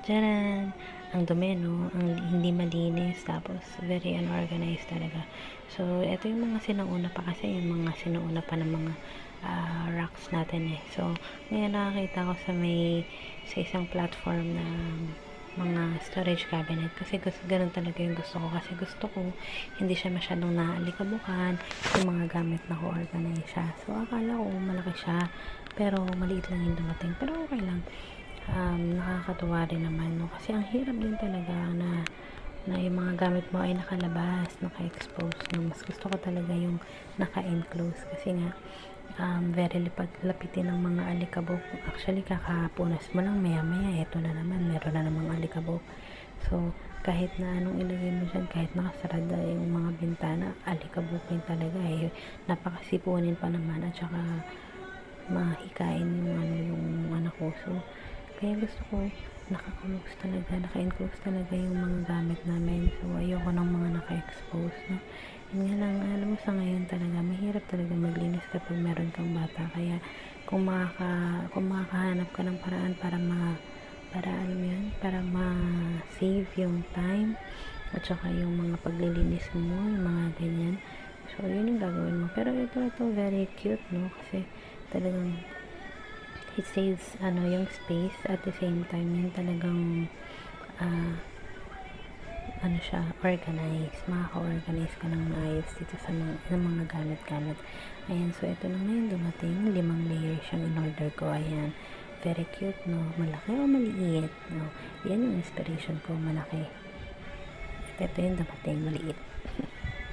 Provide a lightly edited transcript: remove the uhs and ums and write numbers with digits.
Tcharan! Ang dumi, no? Ang hindi malinis, tapos very unorganized talaga. So, ito yung mga sinuuna pa kasi, yung mga sinuuna pa ng mga racks natin eh. So, ngayon nakakita ko sa isang platform na mga storage cabinet kasi ganun talaga yung gusto ko kasi gusto ko hindi siya masyadong naalikabukan yung mga gamit na ko-organize siya. So, akala ko malaki siya pero maliit lang yung dumating pero okay lang. Nakakatuwa rin naman, no? Kasi ang hirap din talaga na yung mga gamit mo ay nakalabas, naka-expose, no? Mas gusto ko talaga yung naka-enclose kasi nga very lapitin ng mga alikabok. Actually, kakapunas mo lang maya-maya, eto na naman, meron na namang alikabok. So, kahit na anong ilagay mo dyan, kahit nakasarada yung mga bintana, alikabukin talaga eh. Napakasipunin pa naman at saka mahikain yung anak ko. So, kaya gusto ko naka-close talaga, naka-enclose talaga yung mga gamit namin. So, ayoko ng mga naka-expose, no? Yun nga lang, alam mo sa ngayon talaga, mahirap talaga maglinis kapag meron kang bata. Kaya, kung makakahanap ka ng paraan para alam mo yun, para ma-save yung time, at saka yung mga paglilinis mo, yung mga ganyan. So, yun yung gagawin mo. Pero ito very cute, no? Kasi, talagang it saves yung space at the same time yung talagang siya organize, makaka-organize ka ng maayos dito sa mga gamit-gamit. Ayan, so ito na ngayon dumating, 5 layers yung in order ko. Ayan, very cute, no? Malaki o maliit, no? Yan yung inspiration ko, malaki. At ito yung dumating, maliit.